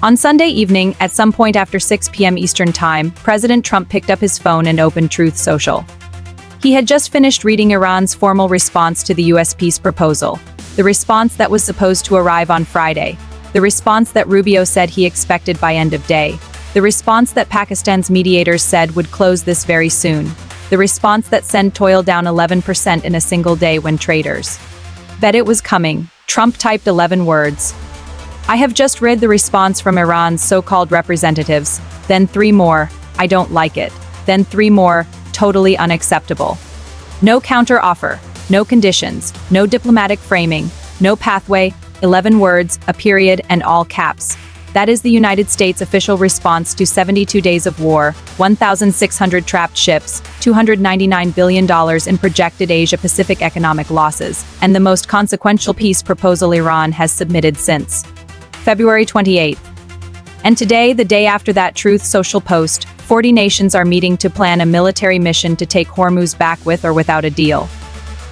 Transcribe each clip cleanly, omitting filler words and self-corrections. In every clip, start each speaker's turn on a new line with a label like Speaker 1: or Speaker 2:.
Speaker 1: On Sunday evening, at some point after 6 p.m. Eastern Time, President Trump picked up his phone and opened Truth Social. He had just finished reading Iran's formal response to the U.S. peace proposal, the response that was supposed to arrive on Friday, the response that Rubio said he expected by end of day, the response that Pakistan's mediators said would close this very soon, the response that sent oil down 11% in a single day when traders bet it was coming. Trump typed 11 words. I have just read the response from Iran's so-called representatives, then 3 more, I don't like it, then 3 more, totally unacceptable. No counter-offer, no conditions, no diplomatic framing, no pathway, 11 words, a period, and all caps. That is the United States' official response to 72 days of war, 1,600 trapped ships, $299 billion in projected Asia-Pacific economic losses, and the most consequential peace proposal Iran has submitted since February 28. And today, the day after that Truth Social post, 40 nations are meeting to plan a military mission to take Hormuz back with or without a deal.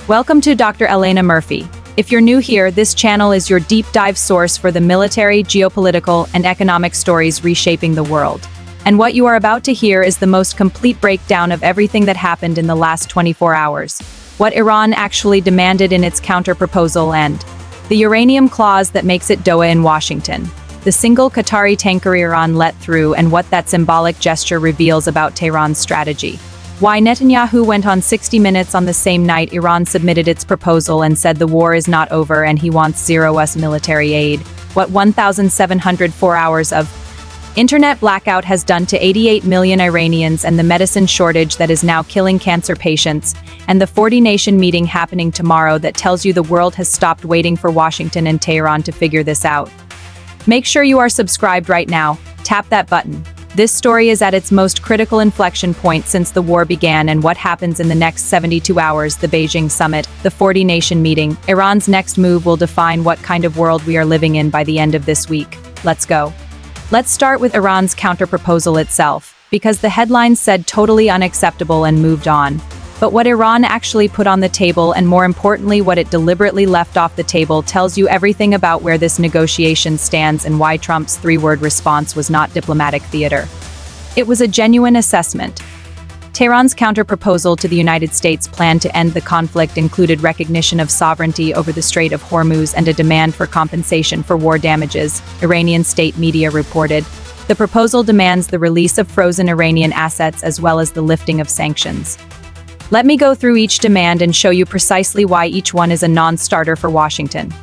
Speaker 1: Welcome to Dr.elena.murphy. If you're new here, this channel is your deep dive source for the military, geopolitical, and economic stories reshaping the world. And what you are about to hear is the most complete breakdown of everything that happened in the last 24 hours. What Iran actually demanded in its counter-proposal and the uranium clause that makes it Doha in Washington. The single Qatari tanker Iran let through and what that symbolic gesture reveals about Tehran's strategy. Why Netanyahu went on 60 Minutes on the same night Iran submitted its proposal and said the war is not over and he wants zero US military aid. What 1,704 hours of internet blackout has done to 88 million Iranians and the medicine shortage that is now killing cancer patients, and the 40-nation meeting happening tomorrow that tells you the world has stopped waiting for Washington and Tehran to figure this out. Make sure you are subscribed right now. Tap that button. This story is at its most critical inflection point since the war began, and what happens in the next 72 hours, the Beijing summit, the 40-nation meeting, Iran's next move will define what kind of world we are living in by the end of this week. Let's go. Let's start with Iran's counterproposal itself, because the headlines said totally unacceptable and moved on. But what Iran actually put on the table, and more importantly what it deliberately left off the table, tells you everything about where this negotiation stands and why Trump's 3-word response was not diplomatic theater. It was a genuine assessment. Tehran's counterproposal to the United States' plan to end the conflict included recognition of sovereignty over the Strait of Hormuz and a demand for compensation for war damages, Iranian state media reported. The proposal demands the release of frozen Iranian assets as well as the lifting of sanctions. Let me go through each demand and show you precisely why each one is a non-starter for Washington.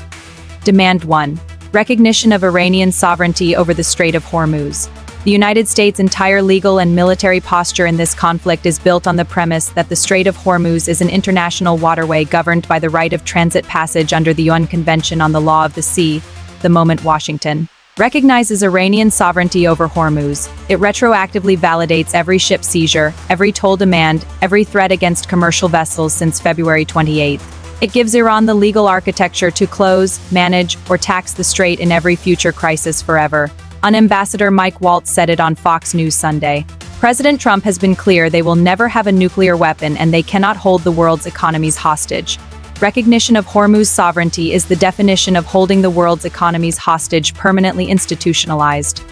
Speaker 1: Demand 1. Recognition of Iranian sovereignty over the Strait of Hormuz. The United States' entire legal and military posture in this conflict is built on the premise that the Strait of Hormuz is an international waterway governed by the right of transit passage under the UN Convention on the Law of the Sea. The moment Washington recognizes Iranian sovereignty over Hormuz, it retroactively validates every ship seizure, every toll demand, every threat against commercial vessels since February 28. It gives Iran the legal architecture to close, manage, or tax the strait in every future crisis forever. Ambassador Mike Waltz said it on Fox News Sunday. President Trump has been clear they will never have a nuclear weapon and they cannot hold the world's economies hostage. Recognition of Hormuz sovereignty is the definition of holding the world's economies hostage permanently institutionalized.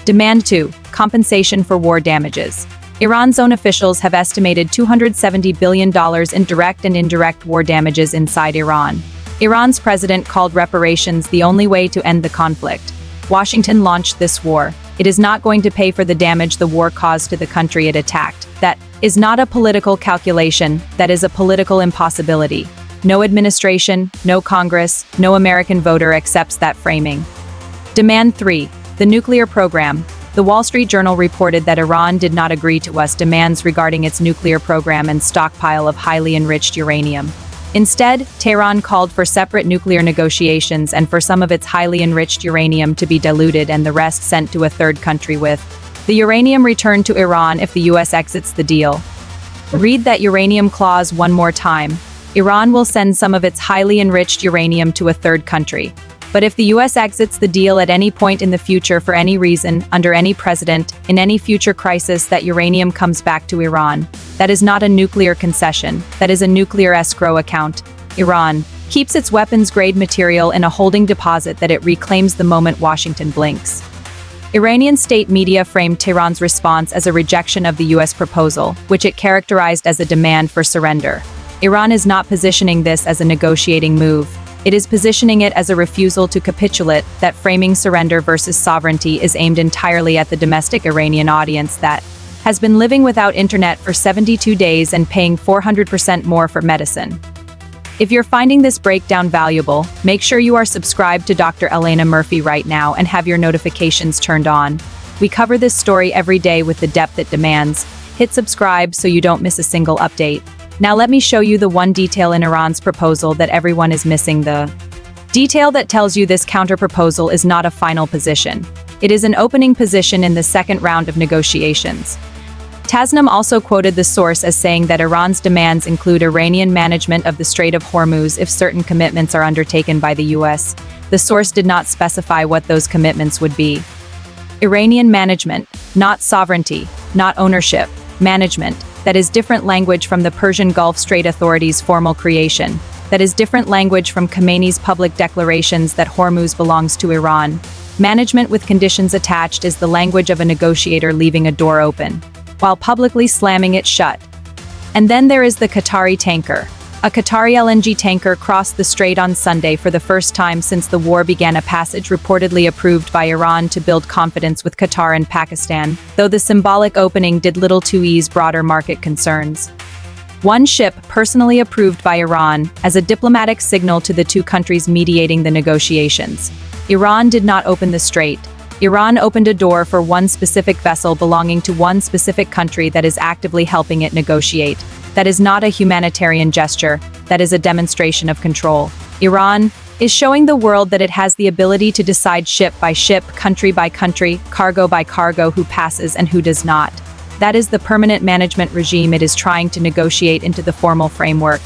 Speaker 1: Demand 2. Compensation for war damages. Iran's own officials have estimated $270 billion in direct and indirect war damages inside Iran. Iran's president called reparations the only way to end the conflict. Washington launched this war. It is not going to pay for the damage the war caused to the country it attacked. That is not a political calculation, that is a political impossibility. No administration, no Congress, no American voter accepts that framing. Demand 3. The nuclear program. The Wall Street Journal reported that Iran did not agree to US demands regarding its nuclear program and stockpile of highly enriched uranium. Instead, Tehran called for separate nuclear negotiations and for some of its highly enriched uranium to be diluted and the rest sent to a third country with the uranium returned to Iran if the US exits the deal. Read that uranium clause one more time. Iran will send some of its highly enriched uranium to a third country. But if the US exits the deal at any point in the future for any reason, under any president, in any future crisis, that uranium comes back to Iran. That is not a nuclear concession, that is a nuclear escrow account. Iran keeps its weapons-grade material in a holding deposit that it reclaims the moment Washington blinks. Iranian state media framed Tehran's response as a rejection of the U.S. proposal, which it characterized as a demand for surrender. Iran is not positioning this as a negotiating move. It is positioning it as a refusal to capitulate, that framing surrender versus sovereignty is aimed entirely at the domestic Iranian audience that has been living without internet for 72 days and paying 400% more for medicine. If you're finding this breakdown valuable, make sure you are subscribed to Dr.elena.murphy right now and have your notifications turned on. We cover this story every day with the depth it demands. Hit subscribe so you don't miss a single update. Now let me show you the one detail in Iran's proposal that everyone is missing, the detail that tells you this counter-proposal is not a final position. It is an opening position in the second round of negotiations. Tasnim also quoted the source as saying that Iran's demands include Iranian management of the Strait of Hormuz if certain commitments are undertaken by the U.S. The source did not specify what those commitments would be. Iranian management, not sovereignty, not ownership, management. That is different language from the Persian Gulf Strait Authority's formal creation. That is different language from Khamenei's public declarations that Hormuz belongs to Iran. Management with conditions attached is the language of a negotiator leaving a door open, while publicly slamming it shut. And then there is the Qatari tanker. A Qatari LNG tanker crossed the strait on Sunday for the first time since the war began, a passage reportedly approved by Iran to build confidence with Qatar and Pakistan, though the symbolic opening did little to ease broader market concerns. One ship personally approved by Iran as a diplomatic signal to the two countries mediating the negotiations. Iran did not open the strait. Iran opened a door for one specific vessel belonging to one specific country that is actively helping it negotiate. That is not a humanitarian gesture, that is a demonstration of control. Iran is showing the world that it has the ability to decide ship by ship, country by country, cargo by cargo who passes and who does not. That is the permanent management regime it is trying to negotiate into the formal framework.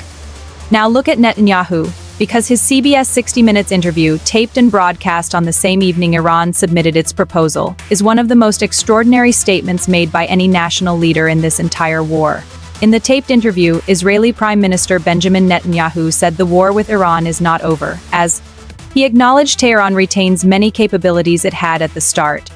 Speaker 1: Now look at Netanyahu. Because his CBS 60 Minutes interview, taped and broadcast on the same evening Iran submitted its proposal, is one of the most extraordinary statements made by any national leader in this entire war. In the taped interview, Israeli Prime Minister Benjamin Netanyahu said the war with Iran is not over, as he acknowledged Tehran retains many capabilities it had at the start.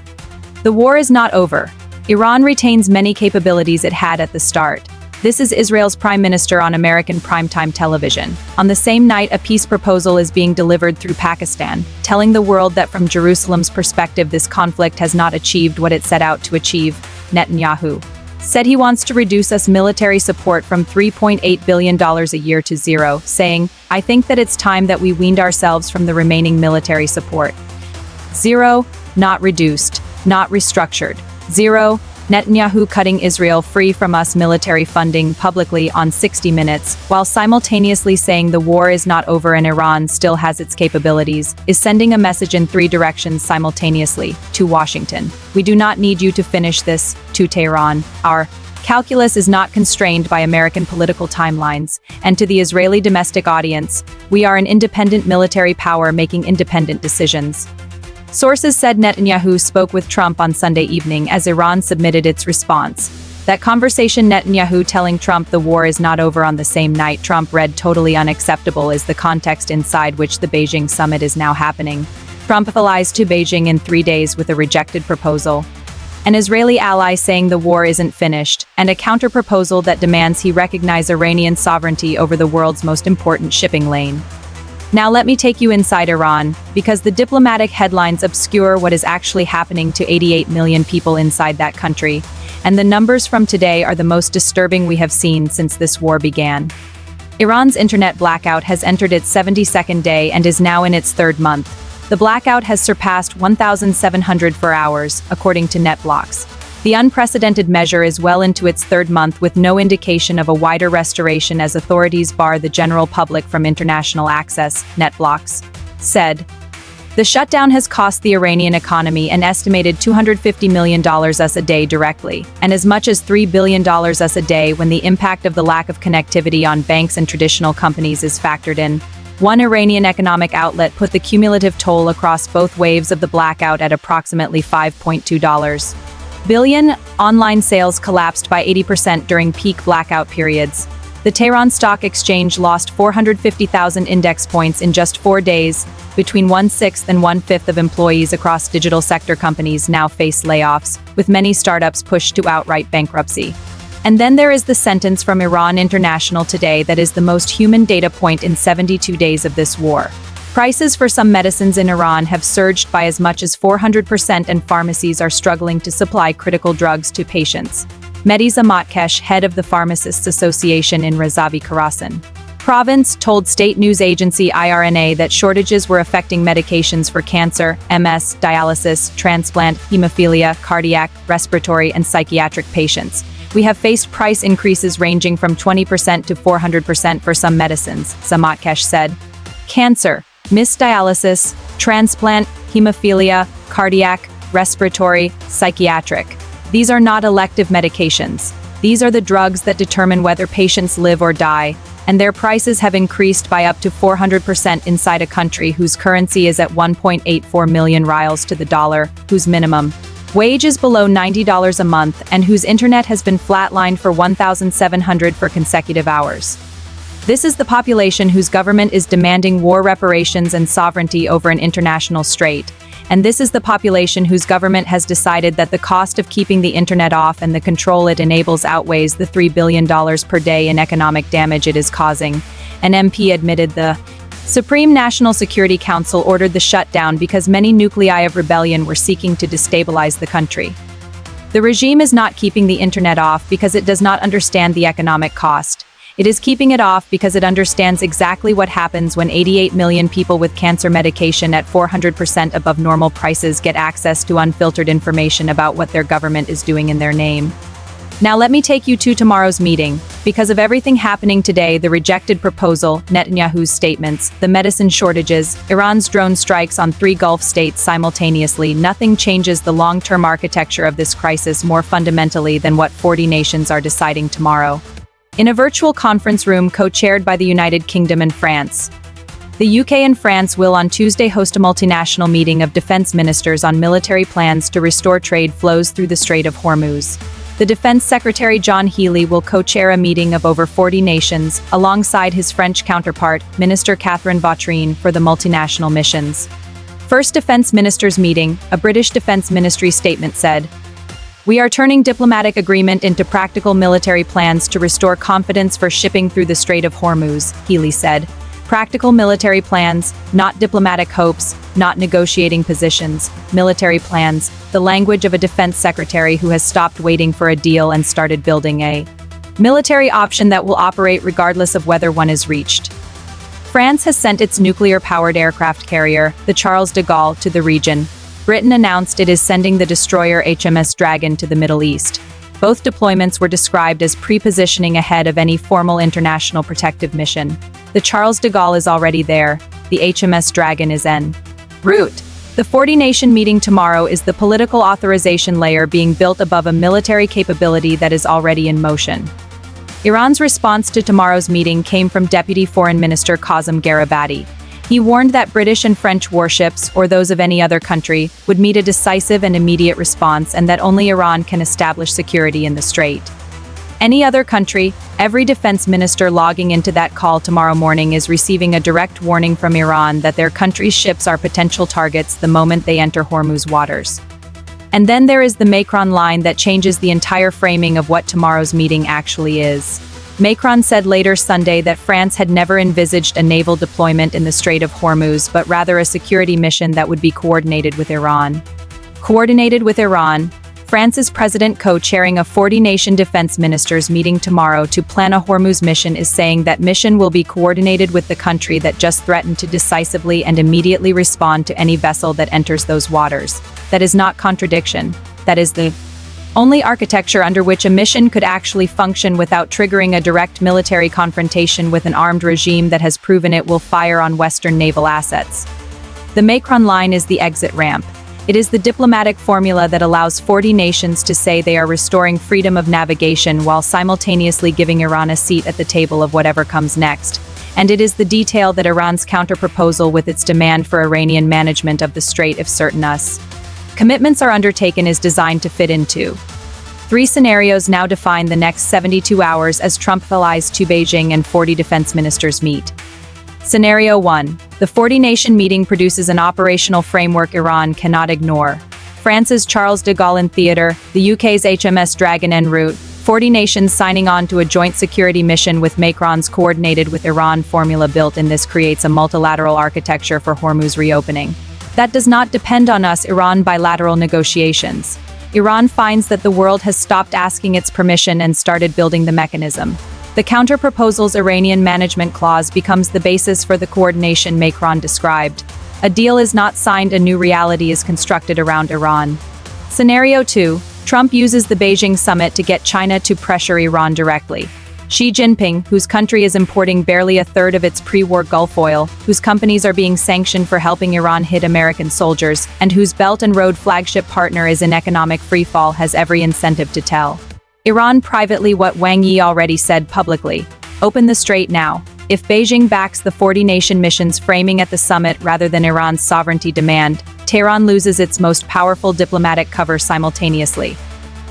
Speaker 1: The war is not over. Iran retains many capabilities it had at the start. This is Israel's prime minister on American primetime television. On the same night, a peace proposal is being delivered through Pakistan, telling the world that from Jerusalem's perspective this conflict has not achieved what it set out to achieve. Netanyahu said he wants to reduce us military support from $3.8 billion a year to zero, saying, "I think that it's time that we weaned ourselves from the remaining military support." Zero, not reduced, not restructured. Zero, Netanyahu cutting Israel free from us military funding publicly on 60 Minutes, while simultaneously saying the war is not over and Iran still has its capabilities, is sending a message in three directions simultaneously. To Washington, we do not need you to finish this. To Tehran, our calculus is not constrained by American political timelines. And to the Israeli domestic audience, we are an independent military power making independent decisions. Sources said Netanyahu spoke with Trump on Sunday evening as Iran submitted its response. That conversation, Netanyahu telling Trump the war is not over on the same night Trump read totally unacceptable, is the context inside which the Beijing summit is now happening. Trump flies to Beijing in 3 days with a rejected proposal. An Israeli ally saying the war isn't finished, and a counter-proposal that demands he recognize Iranian sovereignty over the world's most important shipping lane. Now let me take you inside Iran, because the diplomatic headlines obscure what is actually happening to 88 million people inside that country, and the numbers from today are the most disturbing we have seen since this war began. Iran's internet blackout has entered its 72nd day and is now in its third month. The blackout has surpassed 1,704 hours, according to NetBlocks. The unprecedented measure is well into its third month with no indication of a wider restoration as authorities bar the general public from international access, NetBlocks said. The shutdown has cost the Iranian economy an estimated $250 million a day directly, and as much as $3 billion a day when the impact of the lack of connectivity on banks and traditional companies is factored in. One Iranian economic outlet put the cumulative toll across both waves of the blackout at approximately $5.2 billion. Online sales collapsed by 80% during peak blackout periods. The Tehran Stock Exchange lost 450,000 index points in just 4 days. Between 1/6 and 1/5 of employees across digital sector companies now face layoffs, with many startups pushed to outright bankruptcy. And then there is the sentence from Iran International today that is the most human data point in 72 days of this war. Prices for some medicines in Iran have surged by as much as 400%, and pharmacies are struggling to supply critical drugs to patients. Mehdi Zamatkesh, head of the Pharmacists Association in Razavi Khorasan province, told state news agency IRNA that shortages were affecting medications for cancer, MS, dialysis, transplant, hemophilia, cardiac, respiratory, and psychiatric patients. We have faced price increases ranging from 20% to 400% for some medicines, Zamatkesh said. Cancer, dialysis, transplant, hemophilia, cardiac, respiratory, psychiatric. These are not elective medications. These are the drugs that determine whether patients live or die, and their prices have increased by up to 400% inside a country whose currency is at 1.84 million rials to the dollar, whose minimum wage is below $90 a month, and whose internet has been flatlined for 1,700 for consecutive hours. This is the population whose government is demanding war reparations and sovereignty over an international strait. And this is the population whose government has decided that the cost of keeping the internet off and the control it enables outweighs the $3 billion per day in economic damage it is causing. An MP admitted the Supreme National Security Council ordered the shutdown because many nuclei of rebellion were seeking to destabilize the country. The regime is not keeping the internet off because it does not understand the economic cost. It is keeping it off because it understands exactly what happens when 88 million people with cancer medication at 400% above normal prices get access to unfiltered information about what their government is doing in their name. Now let me take you to tomorrow's meeting. Because of everything happening today, the rejected proposal, Netanyahu's statements, the medicine shortages, Iran's drone strikes on 3 Gulf states simultaneously, nothing changes the long-term architecture of this crisis more fundamentally than what 40 nations are deciding tomorrow. In a virtual conference room co-chaired by the United Kingdom and France, the UK and France will on Tuesday host a multinational meeting of defense ministers on military plans to restore trade flows through the Strait of Hormuz. The Defense Secretary John Healey will co-chair a meeting of over 40 nations, alongside his French counterpart, Minister Catherine Vautrin, for the multinational missions. First Defense Ministers meeting, a British Defense Ministry statement said, "We are turning diplomatic agreement into practical military plans to restore confidence for shipping through the Strait of Hormuz," Healey said. Practical military plans, not diplomatic hopes, not negotiating positions, military plans, the language of a defense secretary who has stopped waiting for a deal and started building a military option that will operate regardless of whether one is reached. France has sent its nuclear-powered aircraft carrier, the Charles de Gaulle, to the region. Britain announced it is sending the destroyer HMS Dragon to the Middle East. Both deployments were described as pre-positioning ahead of any formal international protective mission. The Charles de Gaulle is already there. The HMS Dragon is en route. The 40-nation meeting tomorrow is the political authorization layer being built above a military capability that is already in motion. Iran's response to tomorrow's meeting came from Deputy Foreign Minister Qasem Gharibati. He warned that British and French warships, or those of any other country, would meet a decisive and immediate response, and that only Iran can establish security in the strait. Any other country, every defense minister logging into that call tomorrow morning is receiving a direct warning from Iran that their country's ships are potential targets the moment they enter Hormuz waters. And then there is the Macron line that changes the entire framing of what tomorrow's meeting actually is. Macron said later Sunday that France had never envisaged a naval deployment in the Strait of Hormuz, but rather a security mission that would be coordinated with Iran. Coordinated with Iran, France's president co-chairing a 40-nation defense ministers meeting tomorrow to plan a Hormuz mission is saying that mission will be coordinated with the country that just threatened to decisively and immediately respond to any vessel that enters those waters. That is not contradiction. That is the only architecture under which a mission could actually function without triggering a direct military confrontation with an armed regime that has proven it will fire on Western naval assets. The Macron line is the exit ramp. It is the diplomatic formula that allows 40 nations to say they are restoring freedom of navigation while simultaneously giving Iran a seat at the table of whatever comes next. And it is the detail that Iran's counterproposal with its demand for Iranian management of the strait if certain us commitments are undertaken is designed to fit into. Three scenarios now define the next 72 hours as Trump flies to Beijing and 40 defense ministers meet. Scenario 1. The 40-nation meeting produces an operational framework Iran cannot ignore. France's Charles de Gaulle Theatre, the UK's HMS Dragon en route, 40 nations signing on to a joint security mission with Macron's coordinated with Iran formula built in. This creates a multilateral architecture for Hormuz reopening. That does not depend on us Iran bilateral negotiations. Iran finds that the world has stopped asking its permission and started building the mechanism. The counter-proposal's Iranian management clause becomes the basis for the coordination Macron described. A deal is not signed, a new reality is constructed around Iran. Scenario 2. Trump uses the Beijing summit to get China to pressure Iran directly. Xi Jinping, whose country is importing barely a third of its pre-war Gulf oil, whose companies are being sanctioned for helping Iran hit American soldiers, and whose Belt and Road flagship partner is in economic freefall, has every incentive to tell Iran privately what Wang Yi already said publicly. Open the strait now. If Beijing backs the 40-nation missions framing at the summit rather than Iran's sovereignty demand, Tehran loses its most powerful diplomatic cover simultaneously.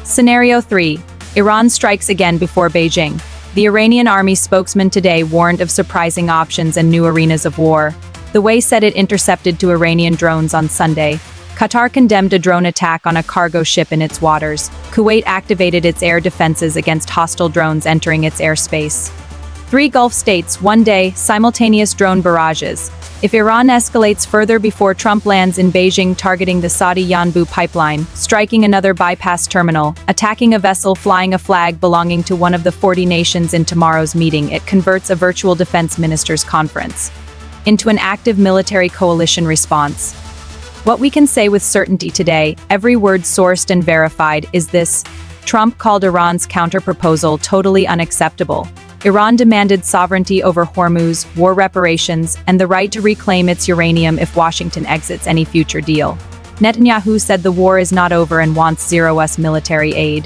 Speaker 1: Scenario 3. Iran strikes again before Beijing. The Iranian army spokesman today warned of surprising options and new arenas of war. The Way said it intercepted two Iranian drones on Sunday. Qatar condemned a drone attack on a cargo ship in its waters. Kuwait activated its air defenses against hostile drones entering its airspace. Three Gulf states, one day, simultaneous drone barrages. If Iran escalates further before Trump lands in Beijing, targeting the Saudi Yanbu pipeline, striking another bypass terminal, attacking a vessel flying a flag belonging to one of the 40 nations in tomorrow's meeting, it converts a virtual defense ministers' conference into an active military coalition response. What we can say with certainty today, every word sourced and verified, is this: Trump called Iran's counter-proposal totally unacceptable. Iran demanded sovereignty over Hormuz, war reparations, and the right to reclaim its uranium if Washington exits any future deal. Netanyahu said the war is not over and wants zero-US military aid.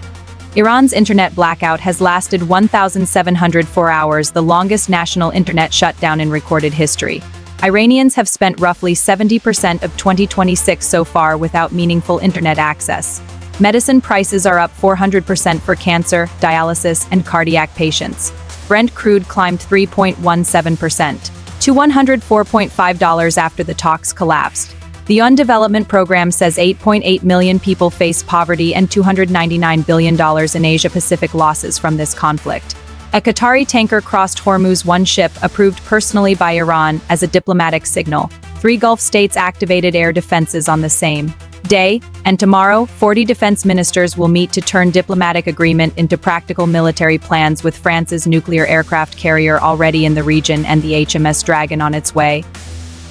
Speaker 1: Iran's internet blackout has lasted 1,704 hours, the longest national internet shutdown in recorded history. Iranians have spent roughly 70% of 2026 so far without meaningful internet access. Medicine prices are up 400% for cancer, dialysis, and cardiac patients. Brent crude climbed 3.17% to $104.5 after the talks collapsed. The UN Development Program says 8.8 million people face poverty and $299 billion in Asia-Pacific losses from this conflict. A Qatari tanker crossed Hormuz, one ship approved personally by Iran as a diplomatic signal. Three Gulf states activated air defenses on the same day, and tomorrow, 40 defense ministers will meet to turn diplomatic agreement into practical military plans, with France's nuclear aircraft carrier already in the region and the HMS Dragon on its way.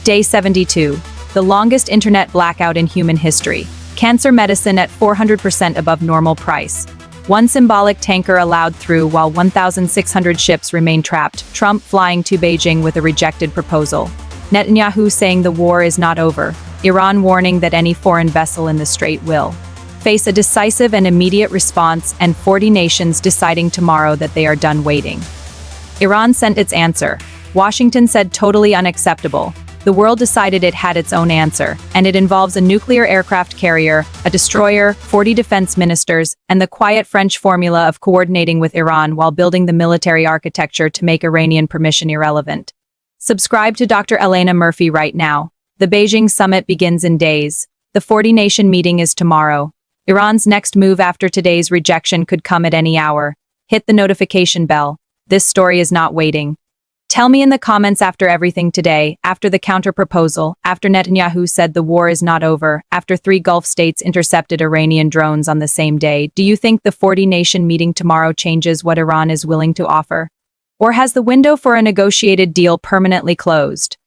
Speaker 1: Day 72. The longest internet blackout in human history. Cancer medicine at 400% above normal price. One symbolic tanker allowed through while 1,600 ships remain trapped. Trump flying to Beijing with a rejected proposal. Netanyahu saying the war is not over. Iran warning that any foreign vessel in the strait will face a decisive and immediate response, and 40 nations deciding tomorrow that they are done waiting. Iran sent its answer. Washington said totally unacceptable. The world decided it had its own answer, and it involves a nuclear aircraft carrier, a destroyer, 40 defense ministers, and the quiet French formula of coordinating with Iran while building the military architecture to make Iranian permission irrelevant. Subscribe to Dr.elena.murphy right now. The Beijing summit begins in days. The 40-nation meeting is tomorrow. Iran's next move after today's rejection could come at any hour. Hit the notification bell. This story is not waiting. Tell me in the comments, after everything today, after the counter-proposal, after Netanyahu said the war is not over, after three Gulf states intercepted Iranian drones on the same day, do you think the 40-nation meeting tomorrow changes what Iran is willing to offer? Or has the window for a negotiated deal permanently closed?